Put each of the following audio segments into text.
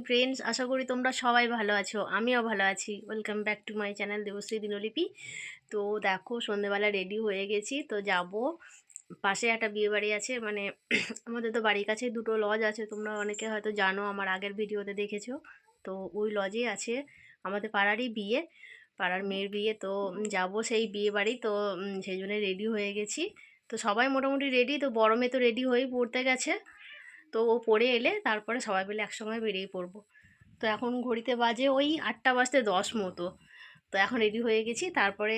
Friends, আশা করি তোমরা সবাই ভালো আছো। আমিও ভালো আছি। Welcome back to my channel Debashree Dinlipi. তো দেখো, সন্ধেবেলা রেডি হয়ে গেছি, তো যাব। পাশে একটা বিয়ে বাড়ি আছে, মানে আমাদের তো বাড়ির কাছে দুটো লজ আছে, তোমরা অনেকে হয়তো জানো, আমার আগের ভিডিওতে দেখেছো। তো ওই লজে আছে আমাদের পাড়ারই বিয়ে, পাড়ার মেয়ের বিয়ে। তো যাব সেই বিয়ে বাড়ি, তো সেই জন্য রেডি হয়ে গেছি। তো সবাই মোটামুটি রেডি, তো বড় মেয়ে তো রেডি হয়েই পড়তে গেছে। তো ও পড়ে এলে তারপরে সবাই মিলে একসঙ্গে বেরিয়ে পড়বো। তো এখন ঘড়িতে বাজে ওই 8টা বাজতে 10 মতো। তো এখন রেডি হয়ে গেছি, তারপরে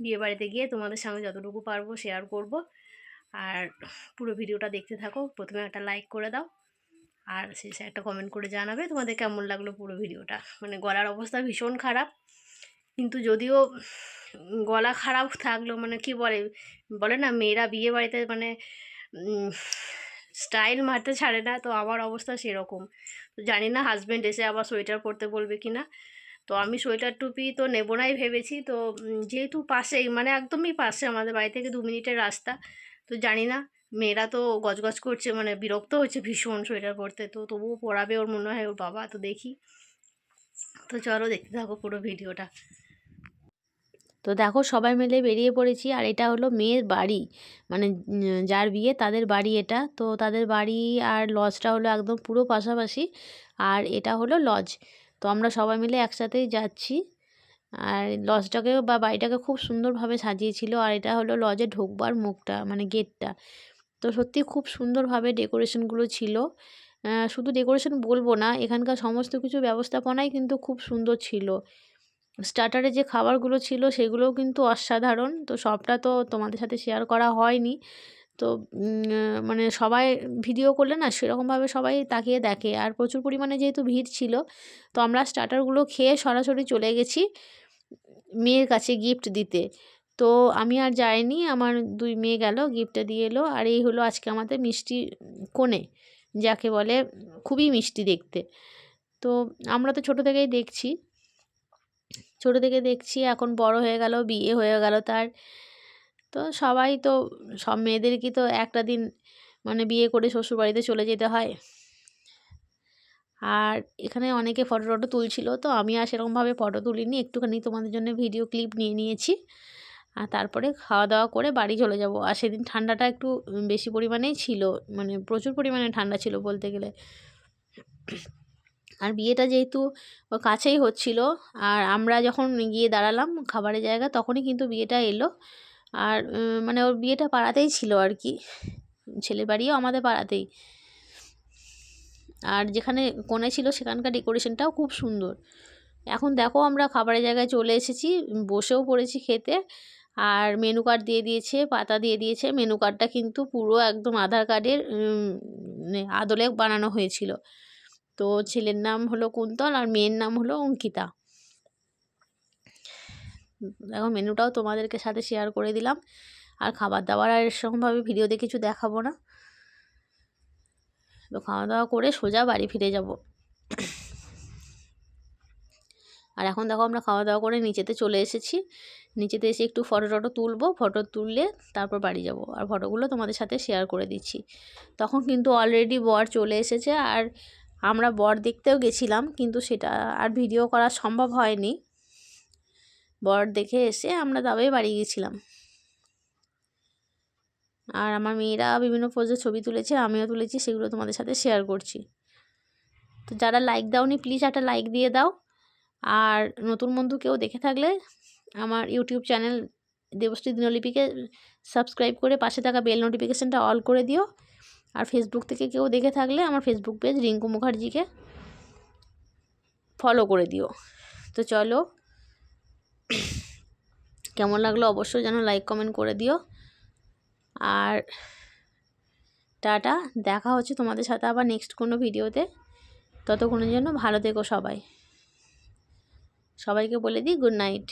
বিয়ে বাড়িতে গিয়ে তোমাদের সঙ্গে যতটুকু পারবো শেয়ার করব। আর পুরো ভিডিওটা দেখতে থাকো, প্রথমে একটা লাইক করে দাও, আর শেষে একটা কমেন্ট করে জানাবে তোমাদের কেমন লাগলো পুরো ভিডিওটা। মানে গলার অবস্থা ভীষণ খারাপ, কিন্তু যদিও গলা খারাপ থাকলেও মানে কি বলে বলে না, মেয়েরা বিয়ে বাড়িতে মানে স্টাইল মারতে ছাড়ে না, তো আমার অবস্থা সেরকম। তো জানি না হাজব্যান্ড এসে আবার সোয়েটার পরতে বলবে কি না। তো আমি সোয়েটার টুপি তো নেবো নাই ভেবেছি। তো যেহেতু পাশেই, মানে একদমই পাশে, আমাদের বাড়ি থেকে 2 মিনিটের রাস্তা। তো জানি না, মেয়েরা তো গজগজ করছে, মানে বিরক্ত হচ্ছে ভীষণ সোয়েটার পরতে, তো তবুও পরাবে ওর মনে হয় ওর বাবা। তো দেখি, তো চলো দেখতে থাকো পুরো ভিডিওটা। তো দেখো, সবাই মিলে বেরিয়ে পড়েছি, আর এটা হলো মেয়ের বাড়ি, মানে যার বিয়ে তাদের বাড়ি এটা। তো তাদের বাড়ি আর লজটা হলো একদম পুরো পাশাপাশি, আর এটা হলো লজ। তো আমরা সবাই মিলে একসাথেই যাচ্ছি। আর লজটাকেও বা বাড়িটাকে খুব সুন্দরভাবে সাজিয়েছিল, আর এটা হলো লজে ঢোকবার মুখটা, মানে গেটটা। তো সত্যি খুব সুন্দরভাবে ডেকোরেশনগুলো ছিল। শুধু ডেকোরেশন বলবো না, এখানকার সমস্ত কিছু ব্যবস্থাপনাই কিন্তু খুব সুন্দর ছিল। স্টার্টারে যে খাবারগুলো ছিল সেগুলোও কিন্তু অসাধারণ। তো সবটা তো তোমাদের সাথে শেয়ার করা হয়নি। তো মানে সবাই ভিডিও করলে না সেরকমভাবে সবাই তাকিয়ে দেখে, আর প্রচুর পরিমাণে যেহেতু ভিড় ছিল, তো আমরা স্টার্টারগুলো খেয়ে সরাসরি চলে গেছি মেয়ের কাছে গিফট দিতে। তো আমি আর যাইনি, আমার 2 মেয়ে গেল, গিফটটা দিয়ে এলো। আর এই হলো আজকে আমাদের মিষ্টি কনে, যাকে বলে, খুবই মিষ্টি দেখতে। তো আমরা তো ছোটো থেকে দেখছি, এখন বড় হয়ে গেল, বিয়ে হয়ে গেল তার। তো সবাই তো, সব মেয়েদেরই তো একটা দিন মানে বিয়ে করে শ্বশুরবাড়িতে চলে যেতে হয়। আর এখানে অনেকে ফটো টটো তুলছিল, তো আমি আর সেরকমভাবে ফটো তুলিনি, একটুখানি তোমাদের জন্য ভিডিও ক্লিপ নিয়ে নিয়েছি। আর তারপরে খাওয়া দাওয়া করে বাড়ি চলে যাব। আর সেদিন ঠান্ডাটা একটু বেশি পরিমাণেই ছিল, মানে প্রচুর পরিমাণে ঠান্ডা ছিল বলতে গেলে। আর বিয়েটা যেহেতু কাছেই হচ্ছিল, আর আমরা যখন গিয়ে দাঁড়ালাম খাবারের জায়গা, তখনই কিন্তু বিয়েটা এলো। আর মানে ওর বিয়েটা পাড়াতেই ছিল আর কি, ছেলের বাড়িও আমাদের পাড়াতেই। আর যেখানে কনে ছিল সেখানকার ডেকোরেশনটাও খুব সুন্দর। এখন দেখো, আমরা খাবারের জায়গায় চলে এসেছি, বসেও পড়েছি খেতে। আর মেনু কার্ড দিয়ে দিয়েছে, পাতা দিয়ে দিয়েছে। মেনু কার্ডটা কিন্তু পুরো একদম আধার কার্ডের আদলে বানানো হয়েছিল। তো ছেলের নাম হলো কুন্তল, আর মেয়ের নাম হলো অঙ্কিতা। দেখো, মেনুটাও তোমাদেরকে সাথে শেয়ার করে দিলাম। আর খাবার দাবার আর এরকমভাবে ভিডিওতে কিছু দেখাবো না। তো খাওয়া দাওয়া করে সোজা বাড়ি ফিরে যাব। আর এখন দেখো, আমরা খাওয়া দাওয়া করে নিচেতে চলে এসেছি। নিচেতে এসে একটু ফটো টটো তুলবো, ফটো তুললে তারপর বাড়ি যাব। আর ফটোগুলো তোমাদের সাথে শেয়ার করে দিচ্ছি। তখন কিন্তু অলরেডি বর চলে এসেছে, আর আমরা বর দেখতেও গেছিলাম, কিন্তু সেটা আর ভিডিও করা সম্ভব হয়নি। বর দেখে এসে আমরা তবেই বাড়ি গেছিলাম। আর আমার মেয়েরা বিভিন্ন পোজে ছবি তুলেছে, আমিও তুলেছি, সেগুলো তোমাদের সাথে শেয়ার করছি। তো যারা লাইক দাওনি, প্লিজ একটা লাইক দিয়ে দাও। আর নতুন বন্ধু কেউ দেখে থাকলে আমার ইউটিউব চ্যানেল দেবশ্রী দিনলিপিকে সাবস্ক্রাইব করে পাশে থাকা বেল নোটিফিকেশানটা অল করে দিও। আর ফেসবুক থেকে কেউ দেখে থাকলে আমার ফেসবুক পেজ রিঙ্কু মুখার্জিকে ফলো করে দিও। তো চলো, কেমন লাগলো অবশ্যই যেন লাইক কমেন্ট করে দিও। আর টাটা, দেখা হচ্ছে তোমাদের সাথে আবার নেক্সট কোনো ভিডিওতে। ততক্ষণের জন্য ভালো থেকো সবাই। সবাইকে বলে দিই গুড নাইট।